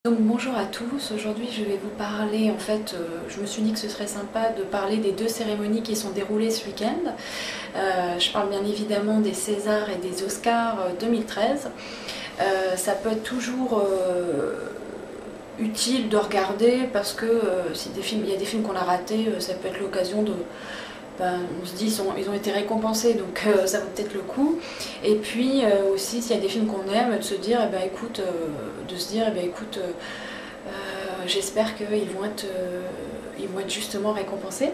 Donc bonjour à tous, aujourd'hui je vais vous parler, je me suis dit que ce serait sympa de parler des deux cérémonies qui sont déroulées ce week-end. Je parle bien évidemment des Césars et des Oscars 2013. Ça peut être toujours utile de regarder parce que si il y a des films qu'on a ratés, ça peut être l'occasion de... on se dit ils ont été récompensés, donc ça vaut peut-être le coup. Et puis aussi s'il y a des films qu'on aime, de se dire j'espère qu'ils vont être justement récompensés.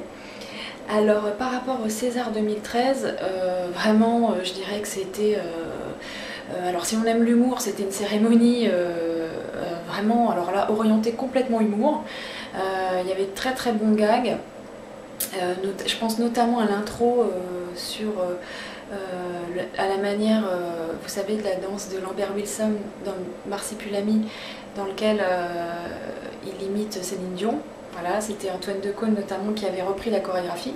Alors par rapport au César 2013, vraiment je dirais que c'était... alors si on aime l'humour, c'était une cérémonie vraiment, alors là, orientée complètement humour. Il y avait de très très bons gags. Je pense notamment à l'intro à la manière, vous savez, de la danse de Lambert Wilson dans Marsupilami, dans lequel il imite Céline Dion. Voilà, c'était Antoine Decaune notamment qui avait repris la chorégraphie.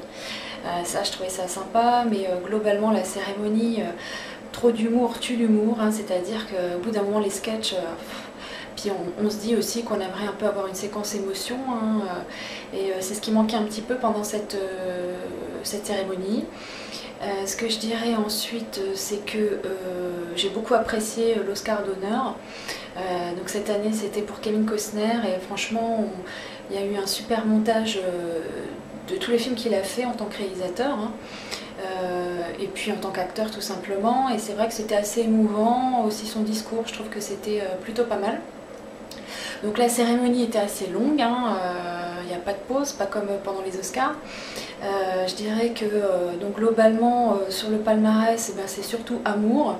Ça, je trouvais ça sympa, mais globalement, la cérémonie, trop d'humour tue l'humour, hein, c'est-à-dire qu'au bout d'un moment, les sketchs... Puis on se dit aussi qu'on aimerait un peu avoir une séquence émotion, hein, et c'est ce qui manquait un petit peu pendant cette cérémonie. Ce que je dirais ensuite, c'est que j'ai beaucoup apprécié l'Oscar d'honneur. Donc cette année c'était pour Kevin Costner et franchement il y a eu un super montage de tous les films qu'il a fait en tant que réalisateur, hein. Et puis en tant qu'acteur tout simplement, et c'est vrai que c'était assez émouvant, aussi son discours, je trouve que c'était plutôt pas mal. Donc la cérémonie était assez longue, hein, il n'y a pas de pause, pas comme pendant les Oscars. Je dirais que donc globalement sur le palmarès, c'est surtout Amour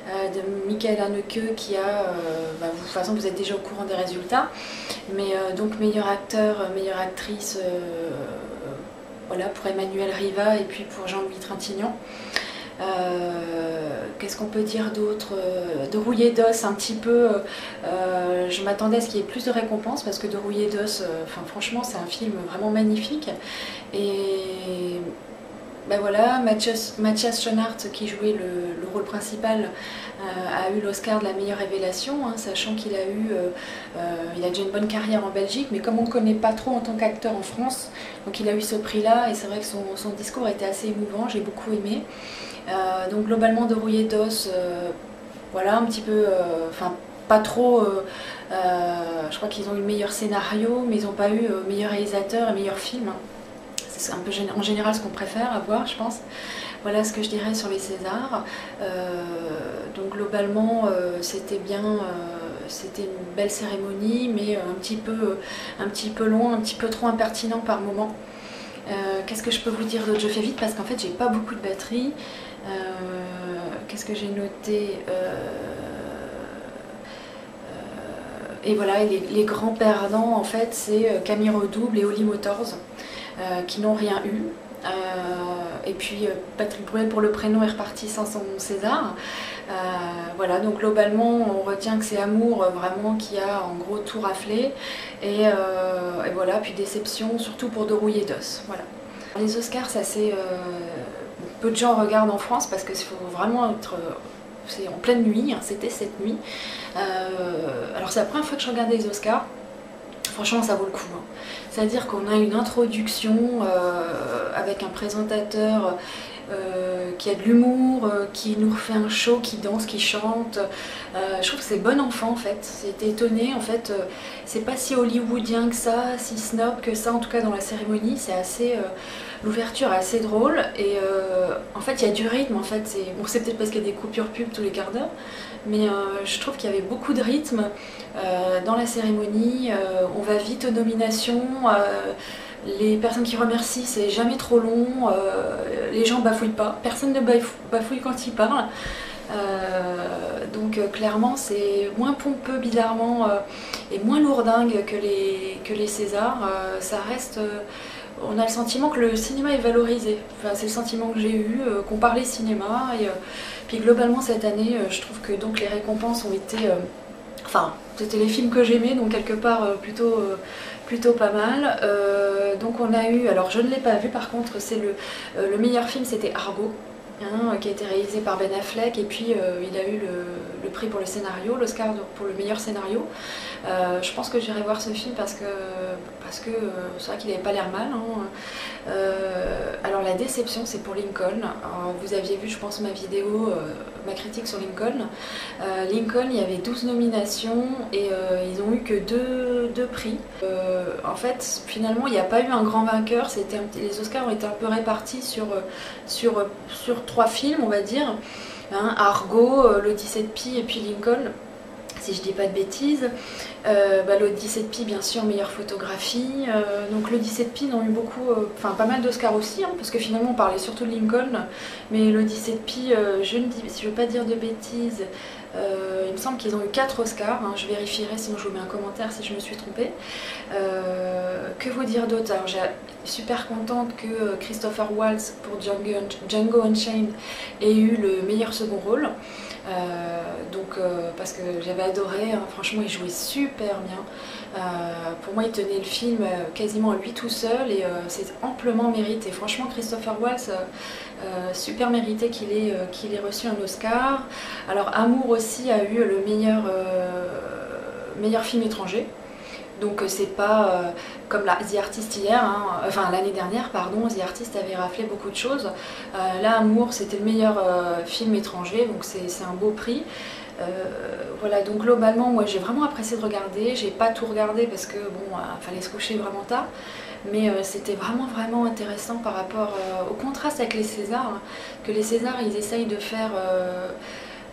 de Michael Haneke qui a, de toute façon vous êtes déjà au courant des résultats, mais donc meilleur acteur, meilleure actrice, voilà, pour Emmanuel Riva et puis pour Jean-Louis Trintignant. Qu'est-ce qu'on peut dire d'autre? De Rouillé d'os un petit peu, je m'attendais à ce qu'il y ait plus de récompenses parce que De Rouillé d'os, franchement c'est un film vraiment magnifique. Et ben voilà, Matthias Schoenaerts qui jouait le rôle principal a eu l'Oscar de la meilleure révélation, hein, sachant qu'il a il a déjà une bonne carrière en Belgique, mais comme on ne le connaît pas trop en tant qu'acteur en France, donc il a eu ce prix-là et c'est vrai que son discours était assez émouvant, j'ai beaucoup aimé. Donc globalement De Rouillé d'os, voilà un petit peu, pas trop, je crois qu'ils ont eu le meilleur scénario, mais ils n'ont pas eu meilleur réalisateur et meilleur film. C'est un peu en général ce qu'on préfère avoir, je pense. Voilà ce que je dirais sur les Césars. Donc globalement, c'était bien, c'était une belle cérémonie, mais un petit peu loin, un petit peu trop impertinent par moment. Qu'est-ce que je peux vous dire d'autre? Je fais vite parce qu'en fait j'ai pas beaucoup de batterie. Qu'est-ce que j'ai noté? Et voilà, les grands perdants en fait c'est Camille Redouble et Holly Motors qui n'ont rien eu. Et puis Patrick Bruel pour le prénom est reparti sans son César. Voilà, donc globalement on retient que c'est Amour vraiment qui a en gros tout raflé. Et voilà, puis déception surtout pour De Rouillé d'os. Voilà. Les Oscars, ça c'est... peu de gens regardent en France parce qu'il faut vraiment être... c'est en pleine nuit, hein, c'était cette nuit. Alors c'est la première fois que je regarde les Oscars. Franchement ça vaut le coup, hein. C'est-à-dire qu'on a une introduction avec un présentateur qui a de l'humour, qui nous refait un show, qui danse, qui chante. Je trouve que c'est bon enfant en fait. J'étais étonnée en fait. C'est pas si hollywoodien que ça, si snob que ça en tout cas dans la cérémonie. C'est assez... l'ouverture est assez drôle et en fait il y a du rythme. En fait, c'est peut-être parce qu'il y a des coupures pub tous les quarts d'heure, mais je trouve qu'il y avait beaucoup de rythme dans la cérémonie. On va vite aux nominations. Les personnes qui remercient, c'est jamais trop long, les gens bafouillent pas, personne ne bafouille quand ils parlent. Donc clairement c'est moins pompeux bizarrement et moins lourdingue que les Césars. Ça reste, on a le sentiment que le cinéma est valorisé. Enfin, c'est le sentiment que j'ai eu, qu'on parlait cinéma. Et puis globalement cette année, je trouve que donc les récompenses ont été... c'était les films que j'aimais, donc quelque part plutôt pas mal. Donc on a eu, alors je ne l'ai pas vu par contre, c'est le meilleur film, c'était Argo. hein, qui a été réalisé par Ben Affleck, et puis il a eu le prix pour le scénario, l'Oscar pour le meilleur scénario. Je pense que j'irai voir ce film parce que c'est vrai qu'il n'avait pas l'air mal, hein. Alors la déception, c'est pour Lincoln. Alors, vous aviez vu, je pense, ma vidéo, ma critique sur Lincoln. Lincoln, il y avait 12 nominations et ils n'ont eu que deux prix. En fait, finalement, il n'y a pas eu un grand vainqueur. Les Oscars ont été un peu répartis sur 3 films, on va dire, hein, Argo, l'Odyssée de Pi et puis Lincoln, si je dis pas de bêtises. L'Odyssée de Pi, bien sûr, meilleure photographie. Donc l'Odyssée de Pi, ils ont eu beaucoup, pas mal d'Oscars aussi, hein, parce que finalement on parlait surtout de Lincoln, mais l'Odyssée de Pi, je ne veux pas dire de bêtises, il me semble qu'ils ont eu 4 Oscars, hein, je vérifierai sinon je vous mets un commentaire si je me suis trompée. Que vous dire d'autre? Alors, je suis super contente que Christopher Waltz pour Django Unchained ait eu le meilleur second rôle. Parce que j'avais adoré, hein, franchement il jouait super bien. Pour moi il tenait le film quasiment à lui tout seul et c'est amplement mérité. Franchement Christopher Waltz, super mérité qu'il ait reçu un Oscar. Alors Amour aussi a eu le meilleur film étranger. Donc c'est pas comme The Artist hier, hein, l'année dernière, pardon, The Artist avait raflé beaucoup de choses. Là, Amour, c'était le meilleur film étranger, donc c'est un beau prix. Voilà, donc globalement, moi j'ai vraiment apprécié de regarder. J'ai pas tout regardé parce que bon, fallait se coucher vraiment tard. Mais c'était vraiment intéressant par rapport au contraste avec les Césars, hein, que les Césars ils essayent de faire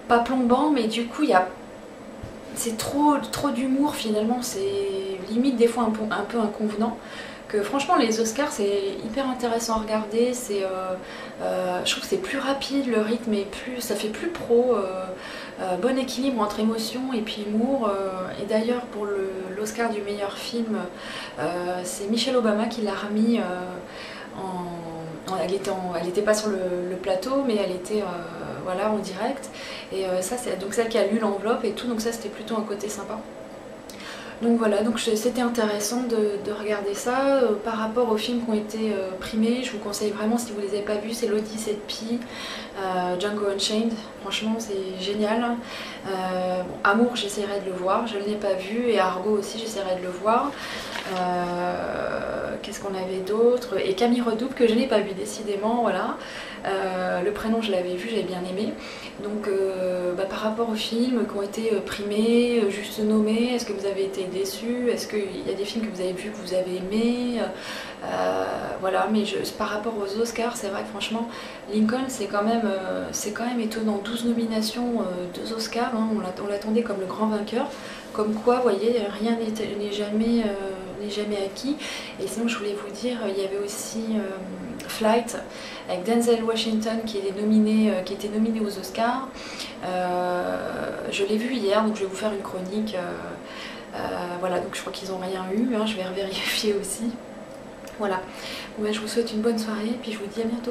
pas plombant, mais du coup c'est trop d'humour finalement, c'est limite des fois un peu inconvenant. Que franchement les Oscars c'est hyper intéressant à regarder, je trouve que c'est plus rapide, le rythme est ça fait plus pro, bon équilibre entre émotion et puis humour. Et d'ailleurs pour l'Oscar du meilleur film, c'est Michelle Obama qui l'a remis elle n'était pas sur le plateau, mais elle était voilà, en direct. Et ça, c'est donc celle qui a lu l'enveloppe et tout, donc ça c'était plutôt un côté sympa. Donc voilà, donc c'était intéressant de regarder ça. Par rapport aux films qui ont été primés, je vous conseille vraiment, si vous ne les avez pas vus, c'est l'Odyssée de Pi, Django Unchained, franchement c'est génial. Amour, j'essaierai de le voir, je ne l'ai pas vu, et Argo aussi, j'essaierai de le voir. Qu'est-ce qu'on avait d'autre? Et Camille Redouble, que je n'ai pas vu décidément, voilà. Le prénom je l'avais vu, j'avais bien aimé. Donc par rapport aux films qui ont été primés, juste nommés, est-ce que vous avez été déçus? Est-ce qu'il y a des films que vous avez vus que vous avez aimés? Voilà, mais par rapport aux Oscars, c'est vrai que franchement Lincoln c'est quand même étonnant. 12 nominations, 2 Oscars, hein, on l'attendait comme le grand vainqueur. Comme quoi, vous voyez, rien n'est jamais acquis. Et sinon, je voulais vous dire, il y avait aussi Flight avec Denzel Washington qui était nominé aux Oscars. Je l'ai vu hier, donc je vais vous faire une chronique. Voilà, donc je crois qu'ils n'ont rien eu, hein, je vais vérifier aussi. Voilà, bon, je vous souhaite une bonne soirée et puis je vous dis à bientôt.